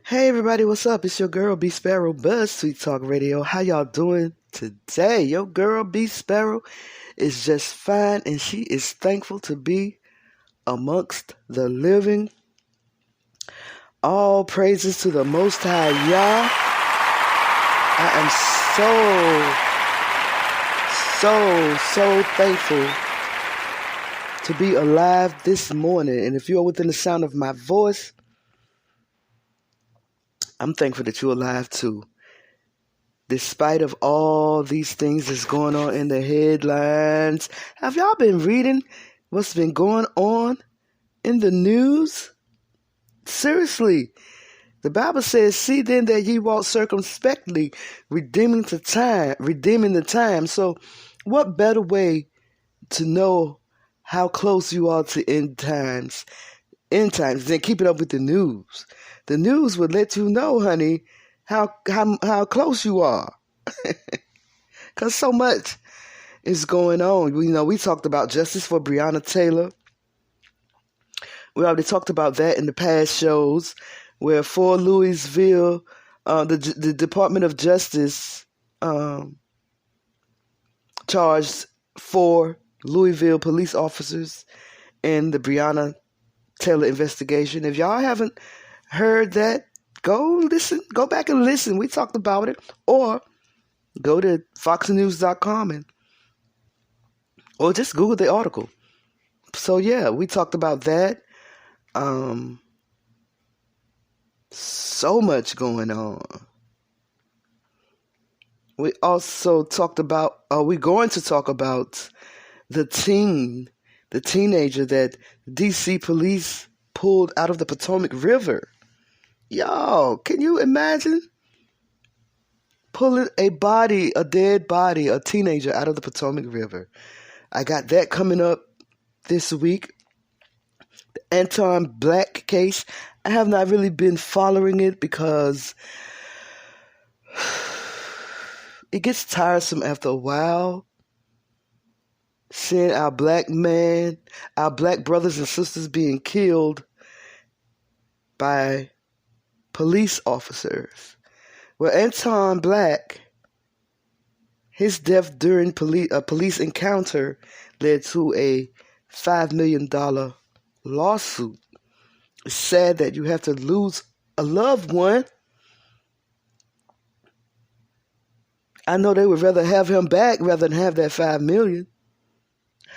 Hey everybody, what's up? It's your girl B Sparrow, BuzzzTweet Talk Radio. How y'all doing today? Your girl B Sparrow is just fine, and she is thankful to be amongst the living. All praises to the Most High Yah. I am so thankful to be alive this morning. And if you are within the sound of my voice, I'm thankful that you're alive too. Despite of all these things that's going on in the headlines, have y'all been reading what's been going on in the news? Seriously, the Bible says, "See then that ye walk circumspectly, redeeming the time." So, what better way to know how close you are to end times than keeping up with the news? The news would let you know, honey, how close you are. Because so much is going on. We talked about justice for Breonna Taylor. We already talked about that in the past shows, where for Louisville, the Department of Justice charged 4 Louisville police officers in the Breonna Taylor investigation. If y'all haven't heard that, go back and listen. We talked about it. Or go to foxnews.com or just Google the article. So yeah, we talked about that. So much going on. We also talked about, we're going to talk about the teenager that DC police pulled out of the Potomac River. Y'all, can you imagine pulling a dead body, a teenager out of the Potomac River? I got that coming up this week. The Anton Black case, I have not really been following it because it gets tiresome after a while. Seeing our black brothers and sisters being killed by police officers. Well, Anton Black, his death during a police encounter led to a $5 million lawsuit. It's sad that you have to lose a loved one. I know they would rather have him back rather than have that $5 million.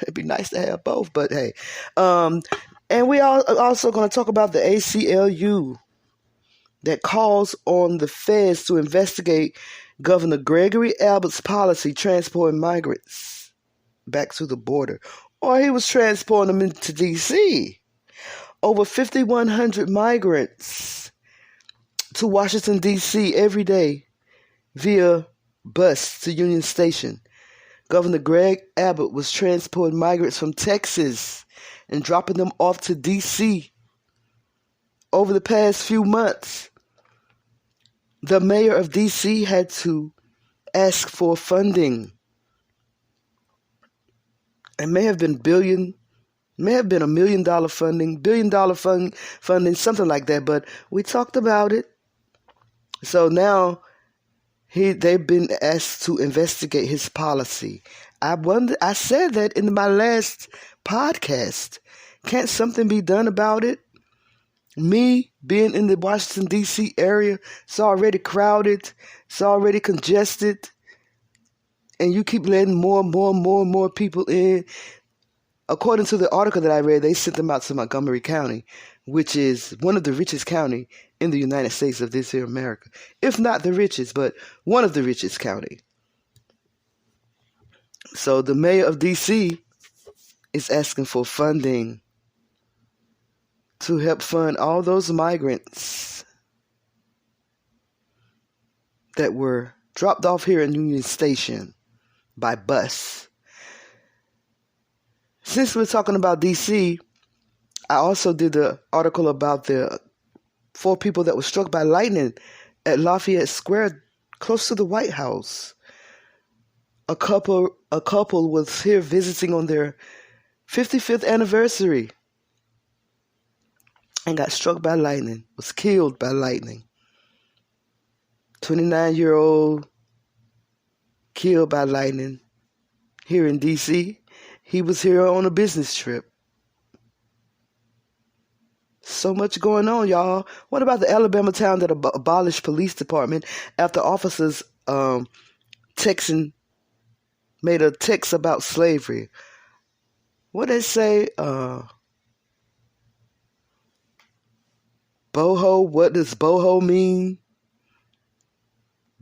It'd be nice to have both, but hey. And we are also going to talk about the ACLU that calls on the feds to investigate Governor Gregory Abbott's policy transporting migrants back to the border. Or he was transporting them into D.C. Over 5,100 migrants to Washington, D.C. every day via bus to Union Station. Governor Greg Abbott was transporting migrants from Texas and dropping them off to D.C. Over the past few months. The mayor of D.C. had to ask for funding. It may have been $1 million funding, $1 billion funding, something like that. But we talked about it. So now they've been asked to investigate his policy. I said that in my last podcast. Can't something be done about it? Me being in the Washington, D.C. area, it's already crowded, it's already congested, and you keep letting more people in. According to the article that I read, they sent them out to Montgomery County, which is one of the richest county in the United States of this here America. If not the richest, but one of the richest county. So the mayor of D.C. is asking for funding to help fund all those migrants that were dropped off here in Union Station by bus. Since we're talking about D.C., I also did an article about the 4 people that were struck by lightning at Lafayette Square, close to the White House. A couple was here visiting on their 55th anniversary and got struck by lightning, was killed by lightning. 29-year-old killed by lightning here in D.C. He was here on a business trip. So much going on, y'all. What about the Alabama town that abolished police department after officers made a text about slavery? What they say? Boho. What does boho mean?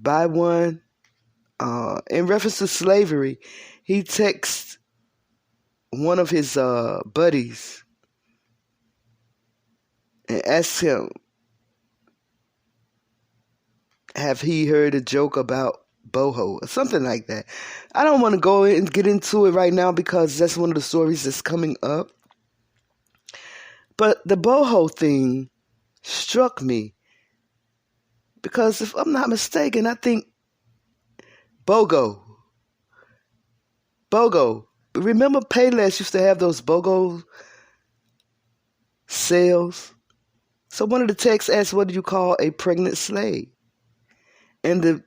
Buy one. In reference to slavery, he texts one of his buddies and asks him, have he heard a joke about boho or something like that. I don't want to go and get into it right now because that's one of the stories that's coming up. But the boho thing struck me because if I'm not mistaken, I think BOGO. Remember Payless used to have those BOGO sales? So one of the texts asked, what do you call a pregnant slave? And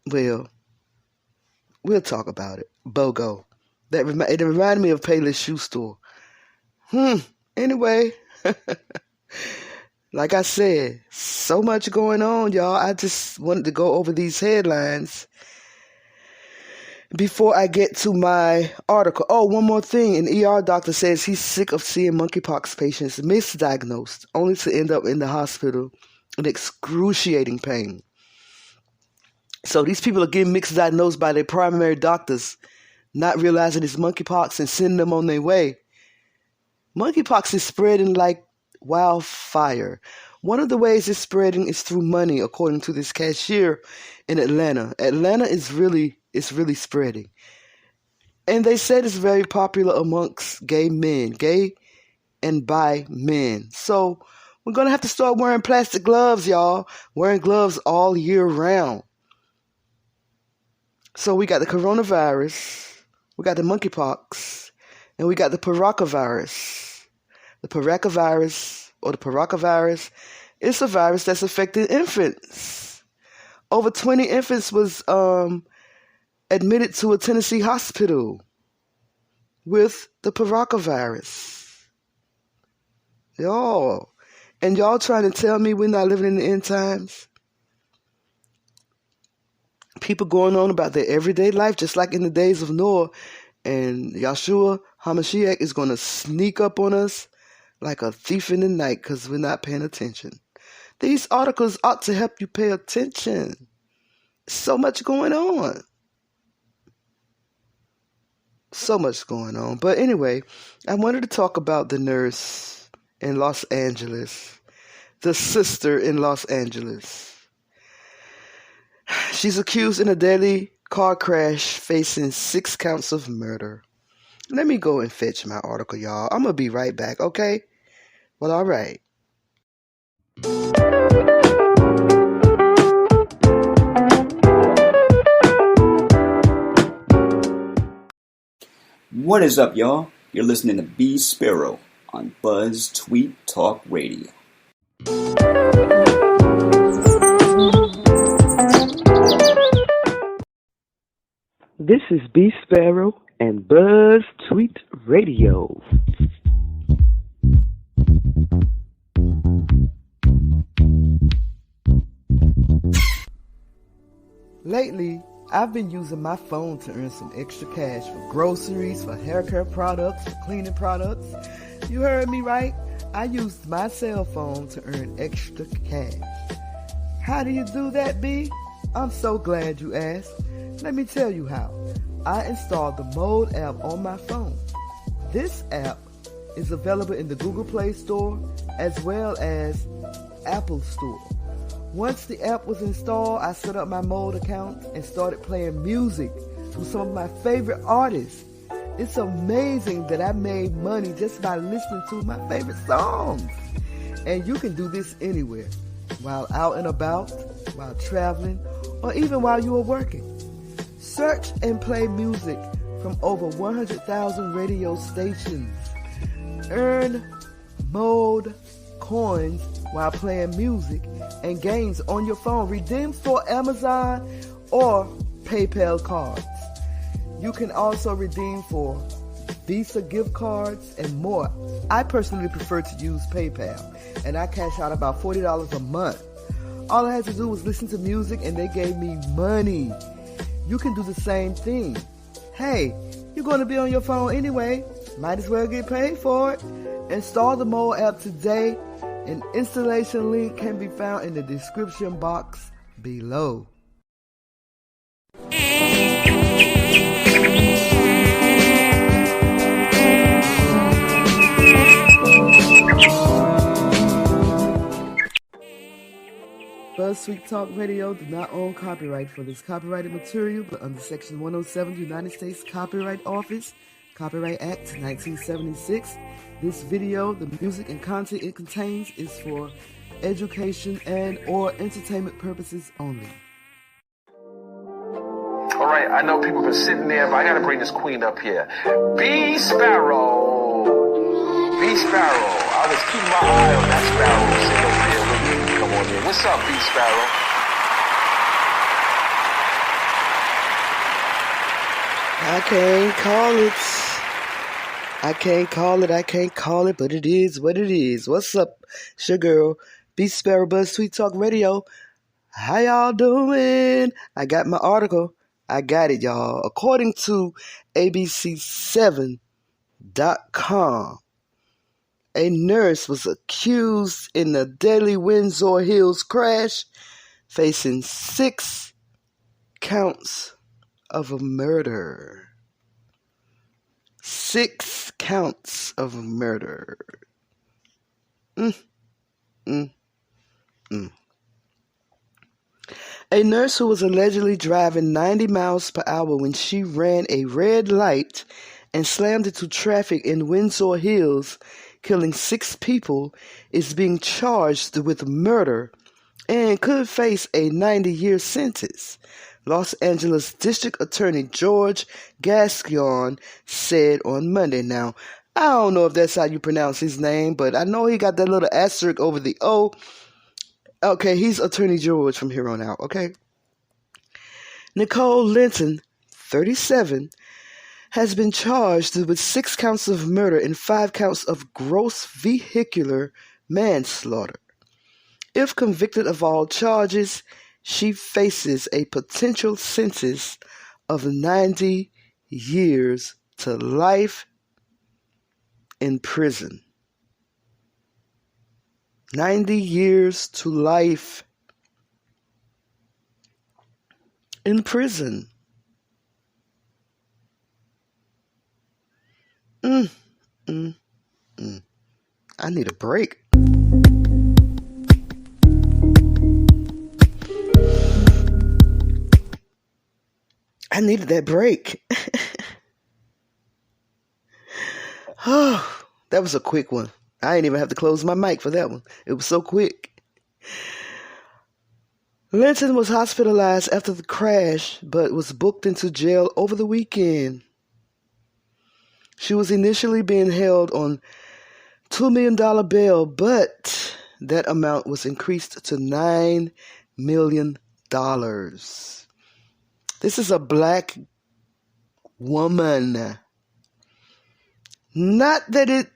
we'll talk about it. BOGO. It reminded me of Payless shoe store. Anyway, like I said, so much going on, y'all. I just wanted to go over these headlines before I get to my article. Oh, one more thing. An ER doctor says he's sick of seeing monkeypox patients misdiagnosed, only to end up in the hospital in excruciating pain. So these people are getting misdiagnosed by their primary doctors, not realizing it's monkeypox and sending them on their way. Monkeypox is spreading like wildfire. One of the ways it's spreading is through money, according to this cashier in Atlanta. Atlanta is really spreading. And they said it's very popular amongst gay and bi men. So we're going to have to start wearing plastic gloves, y'all. Wearing gloves all year round. So we got the coronavirus, we got the monkeypox, and we got the paracavirus. The paracavirus is a virus that's affecting infants. Over 20 infants was admitted to a Tennessee hospital with the paracavirus. Y'all. And y'all trying to tell me we're not living in the end times? People going on about their everyday life, just like in the days of Noah. And Yahshua HaMashiach is going to sneak up on us like a thief in the night because we're not paying attention. These articles ought to help you pay attention. So much going on. So much going on. But anyway, I wanted to talk about the nurse in Los Angeles. The sister in Los Angeles. She's accused in a deadly car crash, facing 6 counts of murder. Let me go and fetch my article, y'all. I'm going to be right back, okay? Well, all right. What is up, y'all? You're listening to BeeSparrow on BuzzzTweet Talk Radio. This is BeeSparrow and BuzzzTweet Radio. Lately, I've been using my phone to earn some extra cash for groceries, for hair care products, for cleaning products. You heard me right. I used my cell phone to earn extra cash. How do you do that, B? I'm so glad you asked. Let me tell you how. I installed the ModeApp on my phone. This app is available in the Google Play Store as well as Apple Store. Once the app was installed, I set up my Mode account and started playing music with some of my favorite artists. It's amazing that I made money just by listening to my favorite songs. And you can do this anywhere, while out and about, while traveling, or even while you are working. Search and play music from over 100,000 radio stations. Earn Mode coins while playing music and games on your phone. Redeem for Amazon or PayPal cards. You can also redeem for Visa gift cards and more. I personally prefer to use PayPal, and I cash out about $40 a month. All I had to do was listen to music and they gave me money. You can do the same thing. Hey, you're going to be on your phone anyway. Might as well get paid for it. Install the ModeApp today. An installation link can be found in the description box below. BuzzzTweet Talk Radio do not own copyright for this copyrighted material, but under Section 107 United States Copyright Office, Copyright Act 1976, this video, the music and content it contains is for education and or entertainment purposes only. All right, I know people have been sitting there, but I gotta bring this queen up here. BeeSparrow. BeeSparrow. I was keeping my eye on that sparrow sitting over there with me. Come on in. What's up, BeeSparrow? I can't call it, but it is what it is. What's up? It's your girl, BeeSparrow, BuzzzTweet Talk Radio. How y'all doing? I got my article. I got it, y'all. According to ABC7.com, a nurse was accused in the deadly Windsor Hills crash, facing 6 counts of murder. 6 counts of murder. A nurse who was allegedly driving 90 miles per hour when she ran a red light and slammed into traffic in Windsor Hills, killing 6 people, is being charged with murder and could face a 90-year sentence. Los Angeles District Attorney George Gascon said on Monday. Now, I don't know if that's how you pronounce his name, but I know he got that little asterisk over the O. Okay, he's Attorney George from here on out, okay? Nicole Linton, 37, has been charged with 6 counts of murder and 5 counts of gross vehicular manslaughter. If convicted of all charges, she faces a potential sentence of 90 years to life in prison. 90 years to life in prison. I need a break. I needed that break. Oh, that was a quick one. I didn't even have to close my mic for that one. It was so quick. Linton was hospitalized after the crash, but was booked into jail over the weekend. She was initially being held on $2 million bail, but that amount was increased to $9 million. This is a black woman. Not that it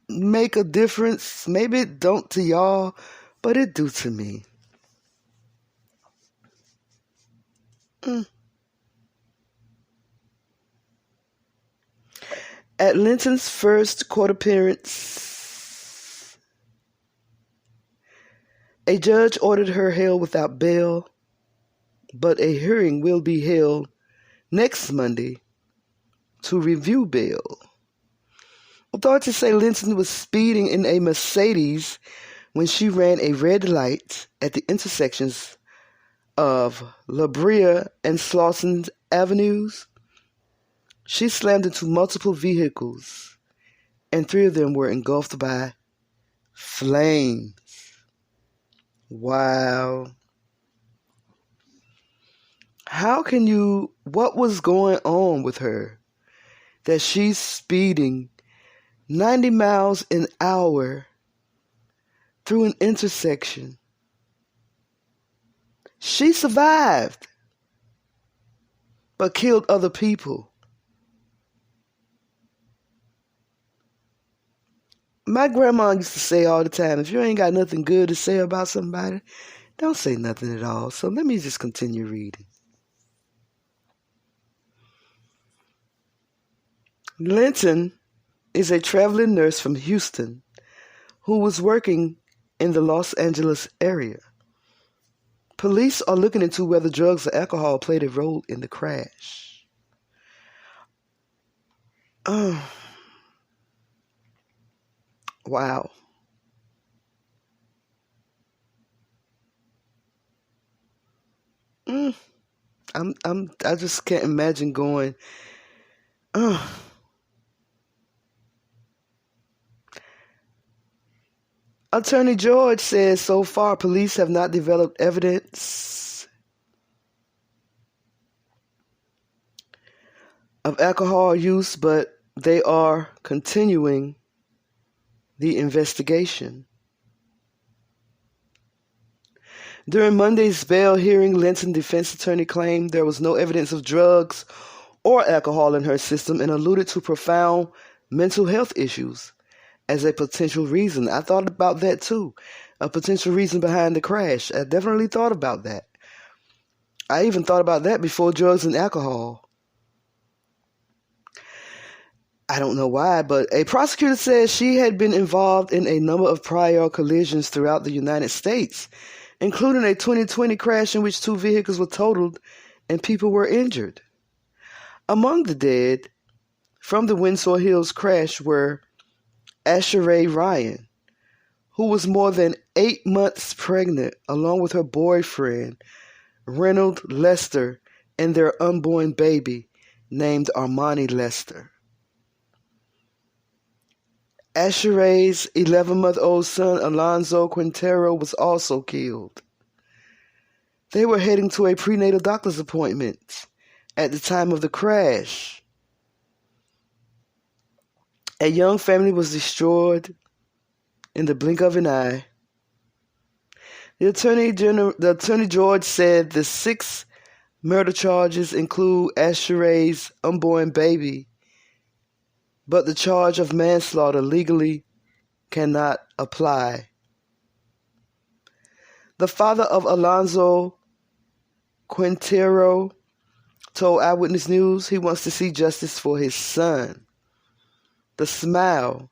make a difference. Maybe it don't to y'all, but it do to me. At Linton's first court appearance, a judge ordered her held without bail, but a hearing will be held next Monday to review bail. Authorities say Linton was speeding in a Mercedes when she ran a red light at the intersections of La Brea and Slauson Avenues. She slammed into multiple vehicles, and 3 of them were engulfed by flames. Wow. What was going on with her that she's speeding 90 miles an hour through an intersection. She survived, but killed other people. My grandma used to say all the time, if you ain't got nothing good to say about somebody, don't say nothing at all. So let me just continue reading. Linton is a traveling nurse from Houston who was working in the Los Angeles area. Police are looking into whether drugs or alcohol played a role in the crash. Oh. Wow. I just can't imagine going. Attorney George says so far police have not developed evidence of alcohol use, but they are continuing the investigation. During Monday's bail hearing, Linton's defense attorney claimed there was no evidence of drugs or alcohol in her system and alluded to profound mental health issues as a potential reason. I thought about that too, a potential reason behind the crash. I definitely thought about that. I even thought about that before drugs and alcohol. I don't know why, but a prosecutor says she had been involved in a number of prior collisions throughout the United States, including a 2020 crash in which 2 vehicles were totaled and people were injured. Among the dead from the Windsor Hills crash were Asheray Ryan, who was more than 8 months pregnant, along with her boyfriend, Reynold Lester, and their unborn baby, named Armani Lester. Asheray's 11-month-old son, Alonzo Quintero, was also killed. They were heading to a prenatal doctor's appointment at the time of the crash. A young family was destroyed in the blink of an eye. The Attorney George said the 6 murder charges include Asheray's unborn baby, but the charge of manslaughter legally cannot apply. The father of Alonzo Quintero told Eyewitness News he wants to see justice for his son. The smile.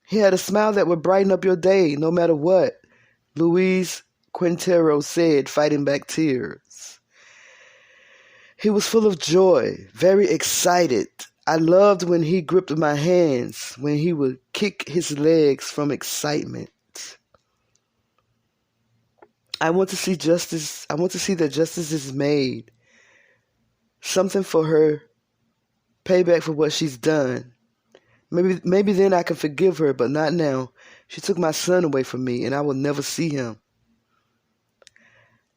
He had a smile that would brighten up your day no matter what, Luis Quintero said, fighting back tears. He was full of joy, very excited. I loved when he gripped my hands, when he would kick his legs from excitement. I want to see justice. I want to see that justice is made. Something for her, payback for what she's done. Maybe then I can forgive her, but not now. She took my son away from me, and I will never see him.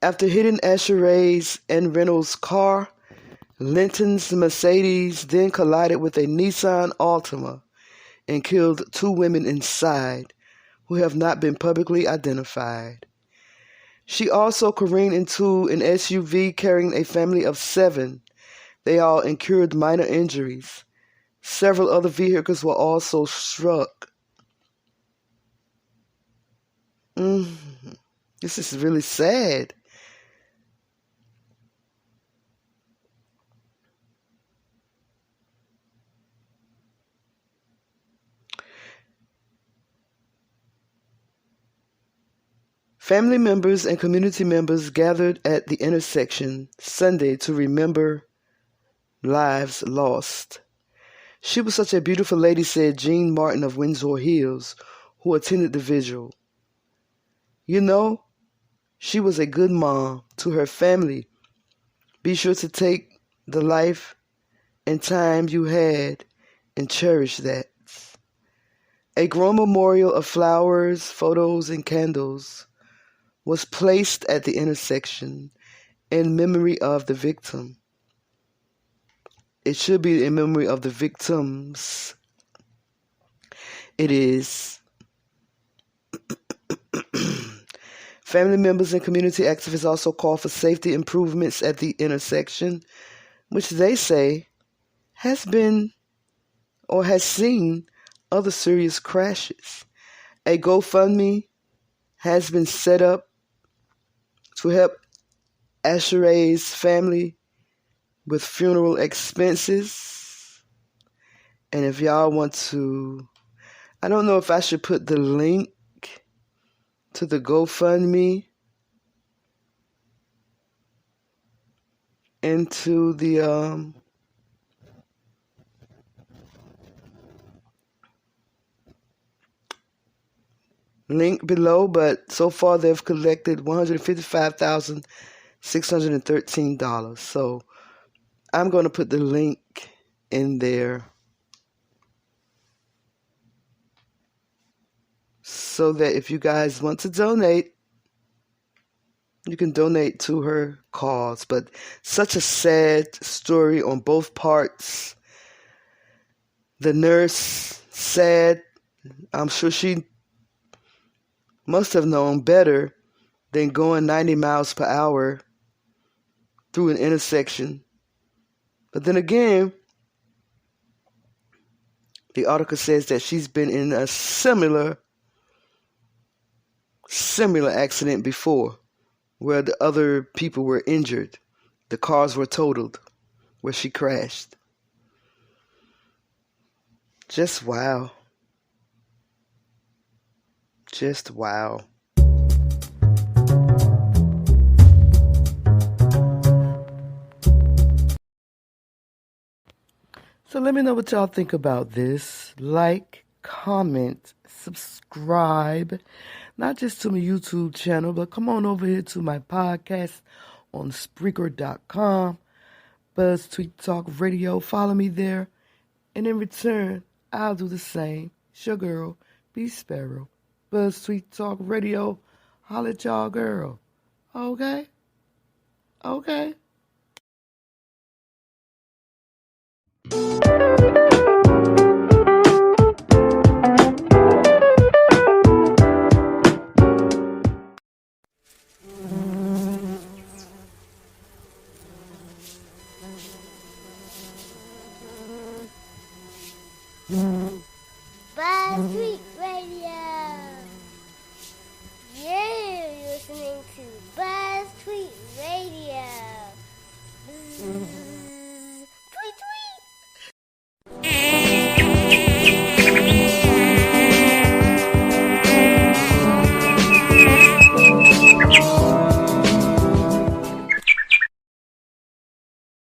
After hitting Asheray's and Reynolds' car, Linton's Mercedes then collided with a Nissan Altima and killed 2 women inside who have not been publicly identified. She also careened into an SUV carrying a family of 7. They all incurred minor injuries. Several other vehicles were also struck. This is really sad. Family members and community members gathered at the intersection Sunday to remember lives lost. She was such a beautiful lady, said Jean Martin of Windsor Hills, who attended the vigil. You know, she was a good mom to her family. Be sure to take the life and time you had and cherish that. A grown memorial of flowers, photos, and candles was placed at the intersection in memory of the victim. It should be in memory of the victims. It is. Family members and community activists also call for safety improvements at the intersection, which they say has been or has seen other serious crashes. A GoFundMe has been set up to help Asheray's family with funeral expenses. And if y'all want to, I don't know if I should put the link to the GoFundMe into the link below, but so far they've collected $155,613. So I'm going to put the link in there so that if you guys want to donate, you can donate to her cause. But such a sad story on both parts. The nurse, sad. I'm sure she must have known better than going 90 miles per hour through an intersection. But then again, the article says that she's been in a similar accident before, where the other people were injured. The cars were totaled, where she crashed. Just wow. Just wow. So let me know what y'all think about this. Like, comment, subscribe, not just to my YouTube channel, but come on over here to my podcast on Spreaker.com, BuzzzTweet Talk Radio. Follow me there. And in return, I'll do the same. It's your girl, B Sparrow. BuzzzTweet Talk Radio. Holla at y'all, girl. Okay? Okay.